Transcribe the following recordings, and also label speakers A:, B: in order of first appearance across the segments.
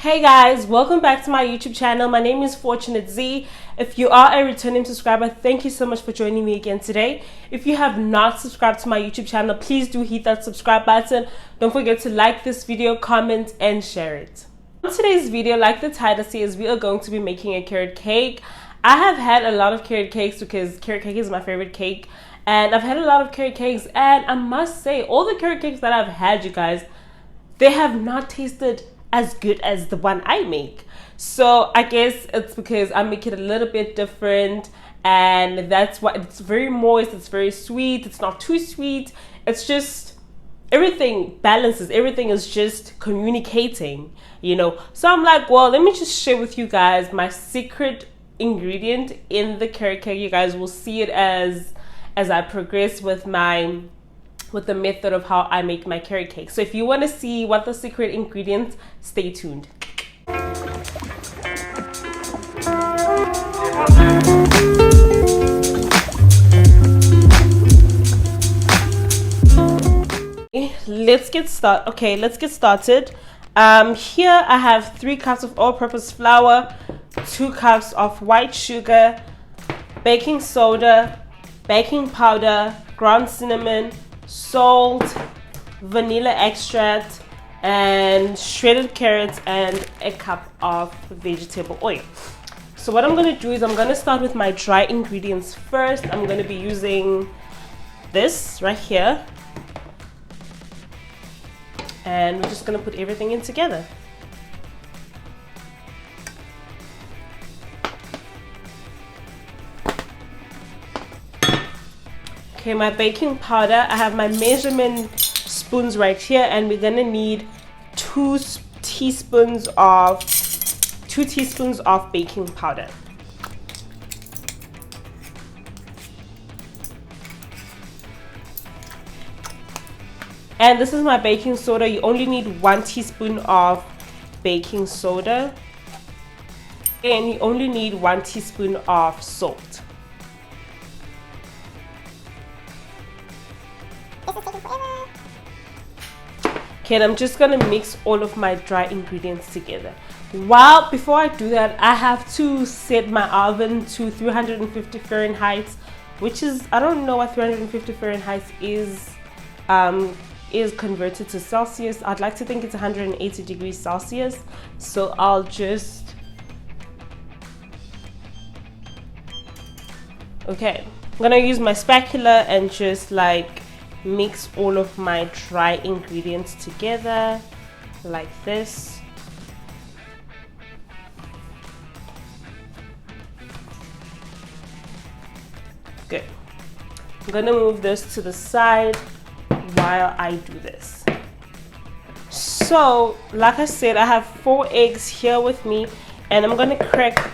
A: Hey guys, welcome back to my YouTube channel. My name is Fortunate Z. If you are a returning subscriber, thank you so much for joining me again today. If you have not subscribed to my YouTube channel, please do hit that subscribe button. Don't forget to like this video, comment, and share it. On today's video, like the title says, we are going to be making a carrot cake. I have had a lot of carrot cakes because carrot cake is my favorite cake. And I've had a lot of carrot cakes, and I must say, all the carrot cakes that I've had, you guys, they have not tasted as good as the one I make. So I guess it's because I make it a little bit different, and that's why it's very moist, it's very sweet, it's not too sweet, it's just everything balances, everything is just communicating, you know. So I'm like, well, let me just share with you guys my secret ingredient in the carrot cake. You guys will see it as I progress with the method of how I make my carrot cake. So if you want to see what the secret ingredients, stay tuned. Let's get started. Here I have 3 cups of all-purpose flour, 2 cups of white sugar, baking soda, baking powder, ground cinnamon, salt, vanilla extract, and shredded carrots, and a cup of vegetable oil. So what I'm going to do is I'm going to start with my dry ingredients first. I'm going to be using this right here, and we're just going to put everything in together. Okay, my baking powder, I have my measurement spoons right here, and we're gonna need 2 teaspoons of baking powder. And this is my baking soda. You only need 1 teaspoon of baking soda, and you only need 1 teaspoon of salt. Okay, and I'm just gonna mix all of my dry ingredients together. Before I do that, I have to set my oven to 350 Fahrenheit, which is, I don't know what 350 Fahrenheit is converted to Celsius. I'd like to think it's 180 degrees Celsius. So I'll just, okay, I'm gonna use my spatula and just like mix all of my dry ingredients together like this. Good. I'm gonna move this to the side while I do this. So like I said, I have 4 eggs here with me, and I'm gonna crack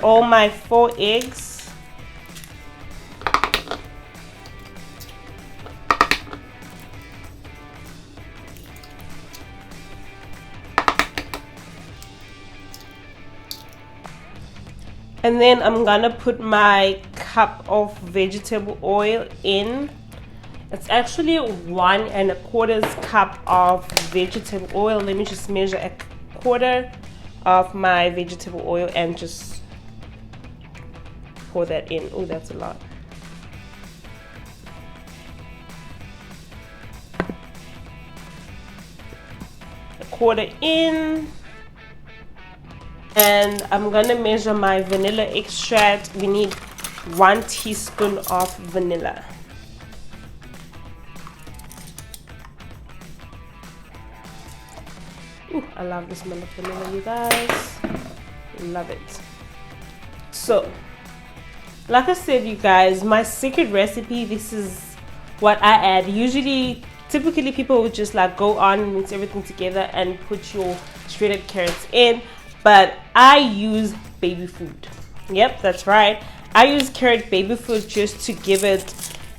A: all my 4 eggs. And then I'm gonna put my cup of vegetable oil in. It's actually 1 1/4 cup of vegetable oil. Let me just measure 1/4 of my vegetable oil and just pour that in. Oh, that's a lot. A 1/4 in. And I'm gonna measure my vanilla extract. We need 1 teaspoon of vanilla. Ooh, I love the smell of vanilla, you guys. Love it. So, like I said, you guys, my secret recipe, this is what I add. Typically people would just like go on and mix everything together and put your shredded carrots in. But I use baby food. Yep, that's right. I use carrot baby food just to give it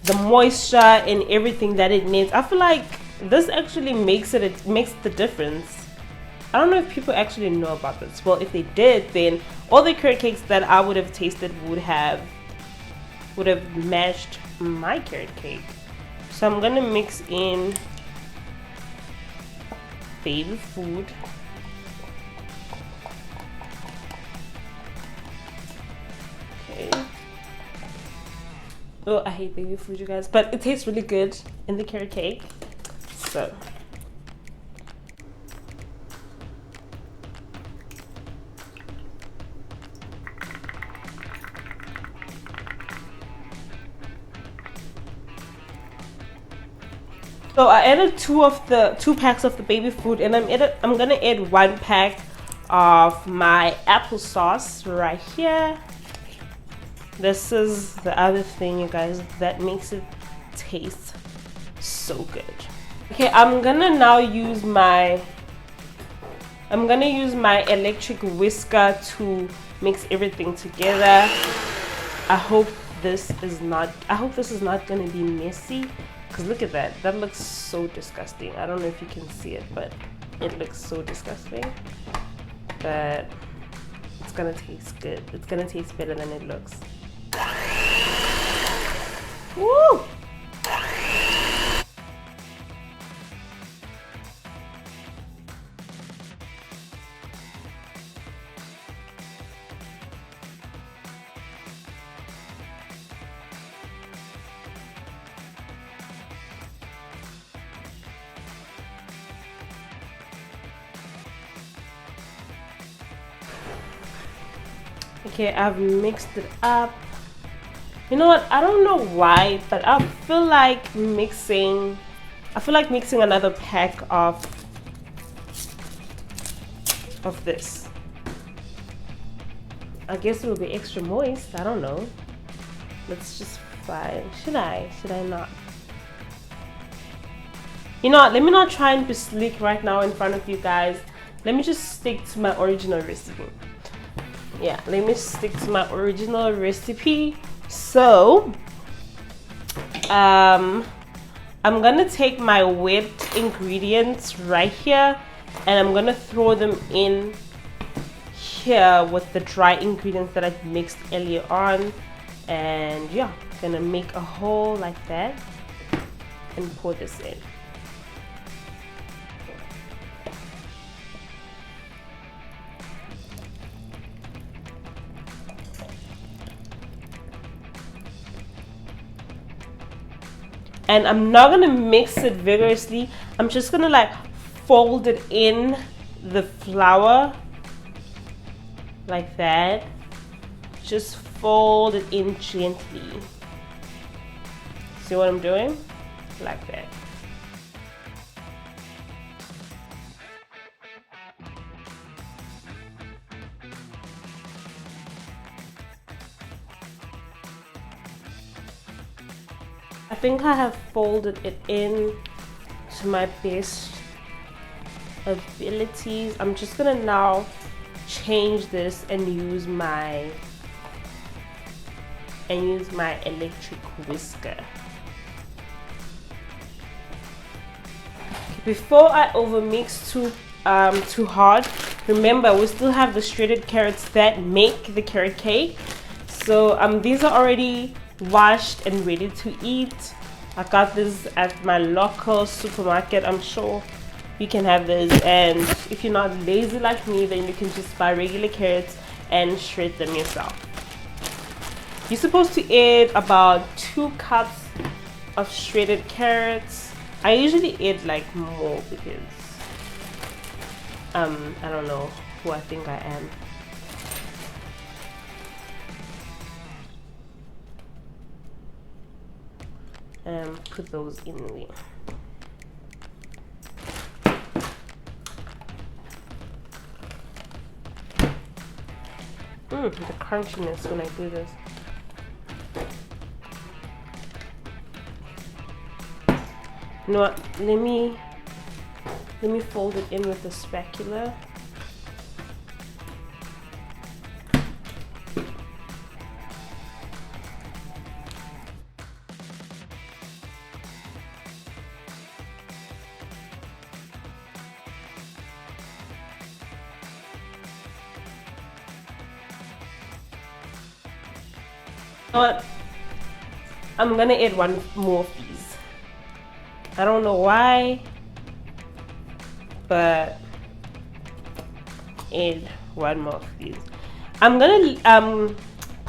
A: the moisture and everything that it needs. I feel like this actually makes the difference. I don't know if people actually know about this. Well, if they did, then all the carrot cakes that I would have tasted would have matched my carrot cake. So I'm gonna mix in baby food. Oh, I hate baby food, you guys, but it tastes really good in the carrot cake. So I added two packs of the baby food, and I'm gonna add 1 pack of my applesauce right here. This is the other thing, you guys, that makes it taste so good. Okay, I'm gonna now use my electric whisker to mix everything together. I hope this is not gonna be messy, because look at that. That looks so disgusting. I don't know if you can see it, but it looks so disgusting. But it's gonna taste good. It's gonna taste better than it looks. Woo! Okay, I've mixed it up. You know what? I don't know why, but I feel like mixing another pack of this. I guess it'll be extra moist. I don't know. Let's just fry. Should I not? You know what? Let me not try and be slick right now in front of you guys. Let me just stick to my original recipe. Yeah, let me stick to my original recipe. So I'm gonna take my wet ingredients right here, and I'm gonna throw them in here with the dry ingredients that I mixed earlier on. And yeah, gonna make a hole like that and pour this in. And I'm not gonna mix it vigorously. I'm just gonna like fold it in the flour like that. Just fold it in gently. See what I'm doing? Like that. I think I have folded it in to my best abilities. I'm just gonna now change this and use my electric whisker. Before I overmix too hard, remember we still have the shredded carrots that make the carrot cake. So these are already washed and ready to eat. I got this at my local supermarket. I'm sure you can have this, and if you're not lazy like me, then you can just buy regular carrots and shred them yourself. You're supposed to add about 2 cups of shredded carrots. I usually add like more because I don't know who I think I am. Put those in there. The crunchiness when I do this. You know what? Let me fold it in with the spatula. You know what? I'm gonna add 1 more of these. I don't know why, but add 1 more of these. I'm gonna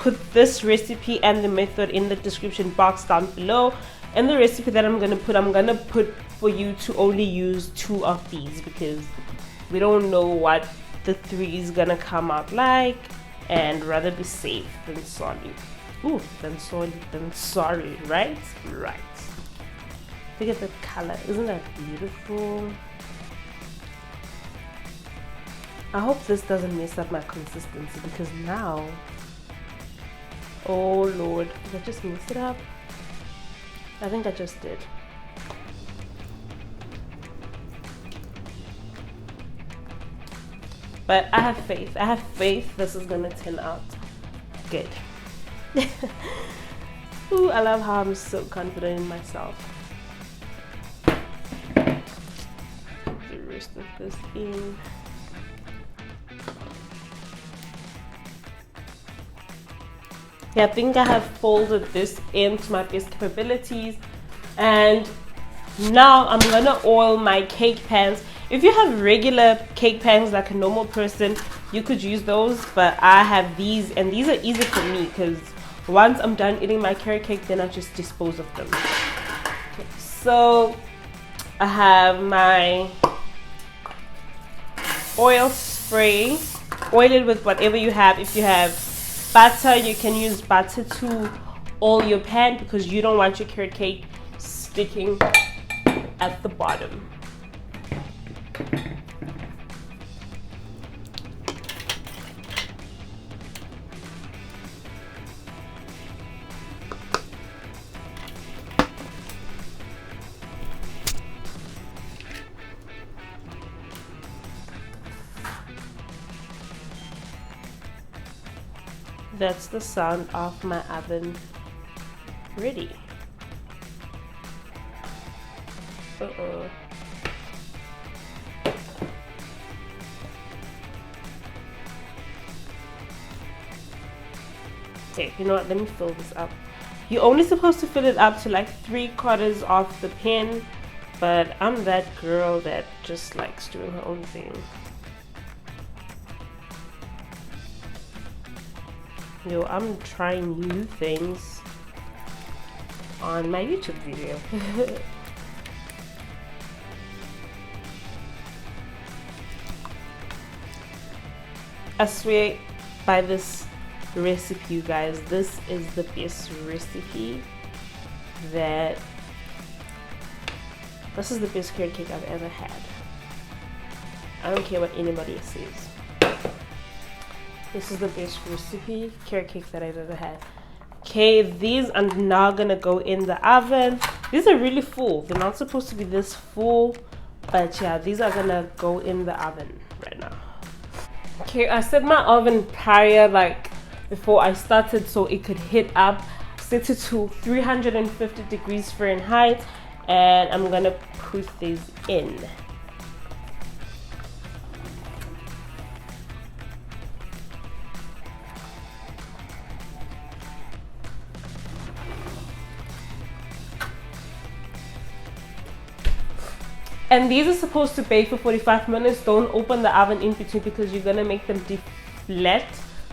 A: put this recipe and the method in the description box down below. And the recipe that I'm gonna put for you to only use 2 of these, because we don't know what the 3 is gonna come out like, and rather be safe than sorry. Ooh, than sorry, right? Right. Look at the color, isn't that beautiful? I hope this doesn't mess up my consistency, because now, oh Lord, did I just mess it up? I think I just did. But I have faith this is gonna turn out good. Ooh, I love how I'm so confident in myself. Put the rest of this in. Yeah, I think I have folded this into my best capabilities, and now I'm gonna oil my cake pans. If you have regular cake pans like a normal person, you could use those, but I have these, and these are easy for me because once I'm done eating my carrot cake, then I just dispose of them. Okay, so I have my oil spray. Oil it with whatever you have. If you have butter, you can use butter to oil your pan, because you don't want your carrot cake sticking at the bottom. That's the sound of my oven ready. Okay, you know what, let me fill this up. You're only supposed to fill it up to like 3/4 of the pan, but I'm that girl that just likes doing her own thing. Yo, I'm trying new things on my YouTube video. I swear by this recipe, you guys, this is the best recipe that this is the best carrot cake I've ever had. I don't care what anybody says. This is the best recipe carrot cake that I've ever had. Okay, these are now gonna go in the oven. These are really full. They're not supposed to be this full, but yeah, these are gonna go in the oven right now. Okay, I set my oven prior, like before I started, so it could heat up. Set it to 350 degrees Fahrenheit, and I'm gonna put these in. And these are supposed to bake for 45 minutes. Don't open the oven in between, because you're gonna make them deflate.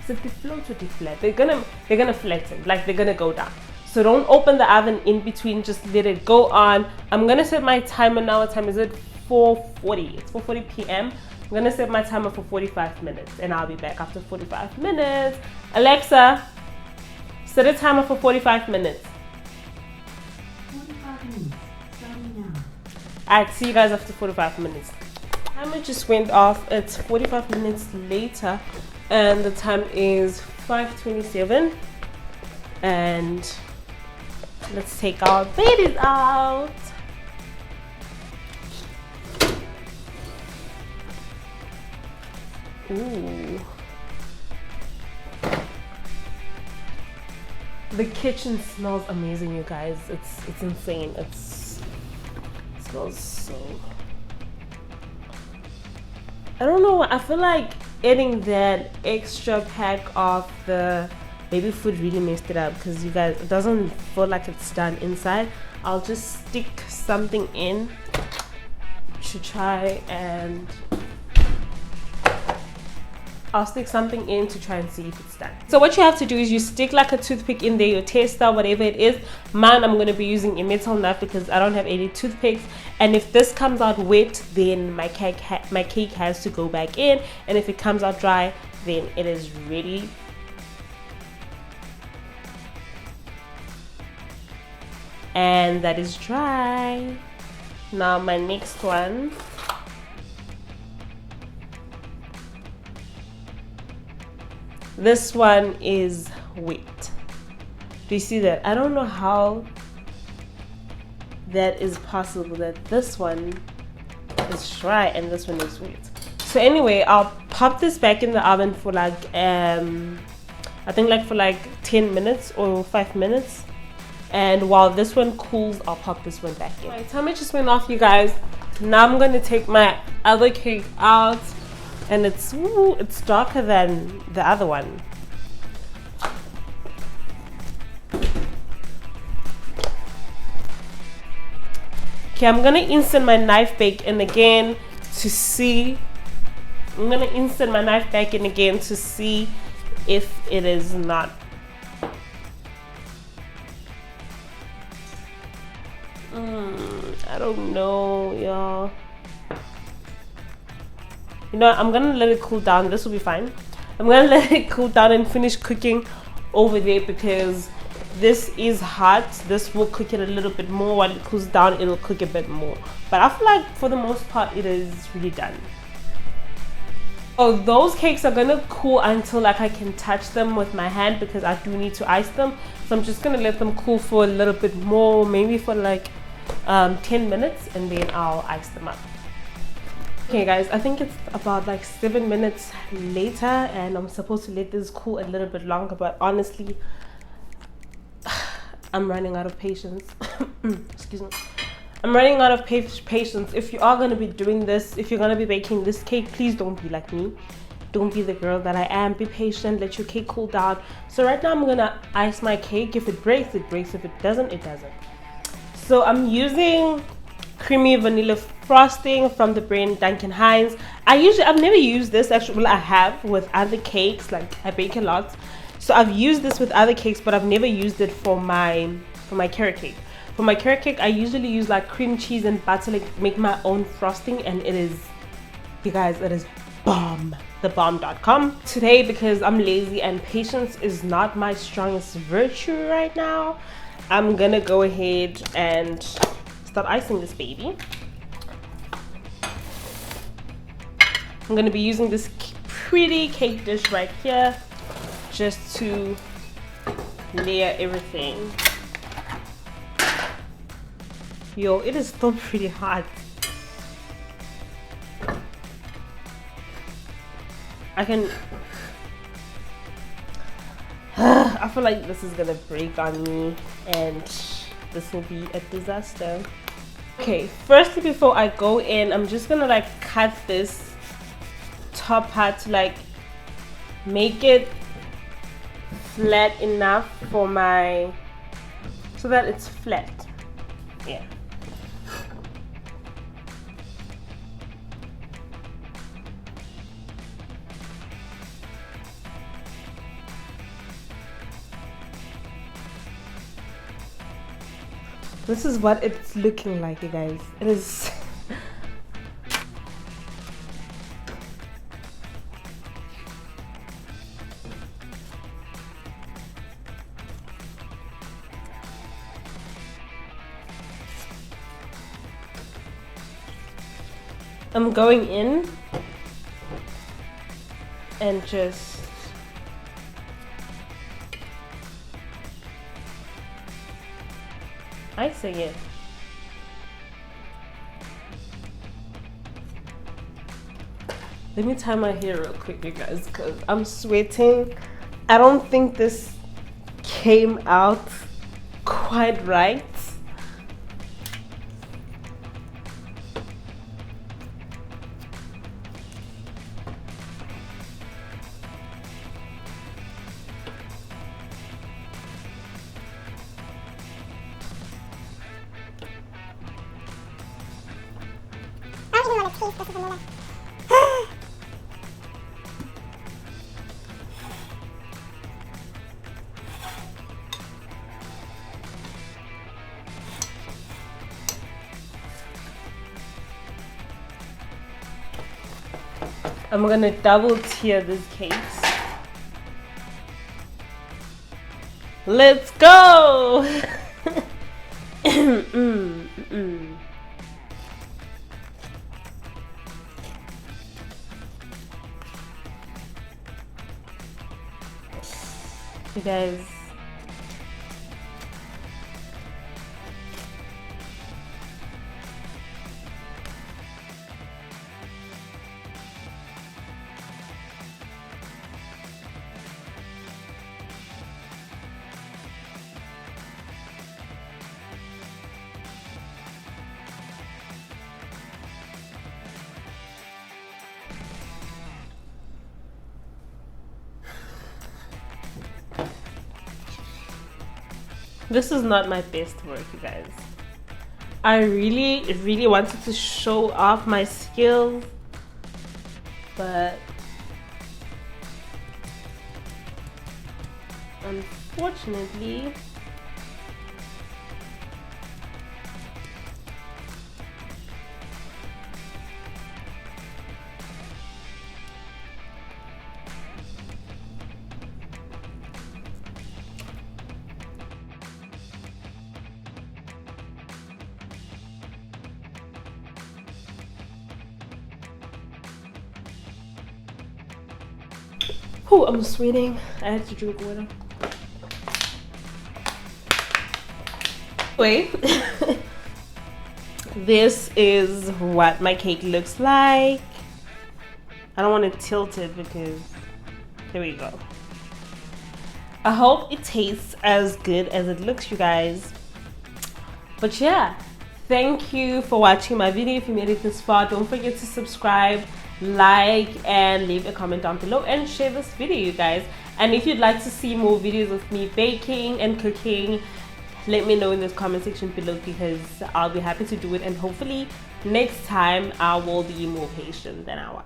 A: Is it deflate or deflate? They're gonna flatten, like they're gonna go down. So don't open the oven in between, just let it go on. I'm gonna set my timer now. What time is it? 4:40. It's 4:40 p.m. I'm gonna set my timer for 45 minutes, and I'll be back after 45 minutes. Alexa, set a timer for 45 minutes.
B: 45 minutes, starting now.
A: Alright, see you guys after 45 minutes. Timer just went off. It's 45 minutes later, and the time is 5:27. And let's take our babies out. Ooh. The kitchen smells amazing, you guys. It's insane. It smells so. I don't know. I feel like adding that extra pack of the baby food really messed it up, because you guys, it doesn't feel like it's done inside. I'll just stick something in to try and I'll stick something in to try and see if it's done. So what you have to do is you stick like a toothpick in there, your tester, whatever it is. Mine, I'm going to be using a metal knife because I don't have any toothpicks. And if this comes out wet, then my cake has to go back in. And if it comes out dry, then it is ready. And that is dry. Now my next one. This one is wet. Do you see that? I don't know how that is possible that this one is dry and this one is wet. So anyway, I'll pop this back in the oven for like I think like for like 10 minutes or 5 minutes. And while this one cools, I'll pop this one back in. My timer just went off, you guys. Now I'm going to take my other cake out. And it's darker than the other one. Okay, I'm gonna insert my knife back in again to see. I'm gonna insert my knife back in again to see if it is not. I don't know, y'all. You know, I'm gonna let it cool down. This will be fine. I'm gonna let it cool down and finish cooking over there because this is hot. This will cook it a little bit more. While it cools down, it'll cook a bit more. But I feel like for the most part, it is really done. Oh, those cakes are gonna cool until like I can touch them with my hand because I do need to ice them. So I'm just gonna let them cool for a little bit more, maybe for like 10 minutes, and then I'll ice them up. Okay guys, I think it's about like 7 minutes later and I'm supposed to let this cool a little bit longer, but honestly I'm running out of patience. Excuse me. I'm running out of patience. If you are going to be doing this, if you're going to be baking this cake, please don't be like me. Don't be the girl that I am. Be patient, let your cake cool down. So right now I'm going to ice my cake. If it breaks, it breaks. If it doesn't, it doesn't. So I'm using creamy vanilla frosting from the brand Duncan Hines. I've never used this actually. Well, I have with other cakes, like I bake a lot, so I've used this with other cakes, but I've never used it for my carrot cake. For my carrot cake, I usually use like cream cheese and butter, like make my own frosting, and it is, you guys, it is bomb. Thebomb.com. Today, because I'm lazy and patience is not my strongest virtue right now, I'm gonna go ahead and start icing this baby. I'm gonna be using this pretty cake dish right here just to layer everything. Yo, it is still pretty hot. I feel like this is gonna break on me and this will be a disaster. Okay, firstly, before I go in, I'm just gonna like cut this top part to like make it flat enough for so that it's flat. Yeah. This is what it's looking like, you guys. It is. I'm going in and just icing it. Let me tie my hair real quick, you guys, because I'm sweating. I don't think this came out quite right. I'm gonna double tier these cakes. Let's go! You guys, this is not my best work, you guys. I really wanted to show off my skills, but unfortunately oh, I'm sweating. I had to drink water. Wait. This is what my cake looks like. I don't want to tilt it because there we go. I hope it tastes as good as it looks, you guys. But yeah, thank you for watching my video. If you made it this far, don't forget to subscribe, like, and leave a comment down below and share this video, you guys. And if you'd like to see more videos of me baking and cooking, let me know in the comment section below, because I'll be happy to do it, and hopefully next time I will be more patient than I was.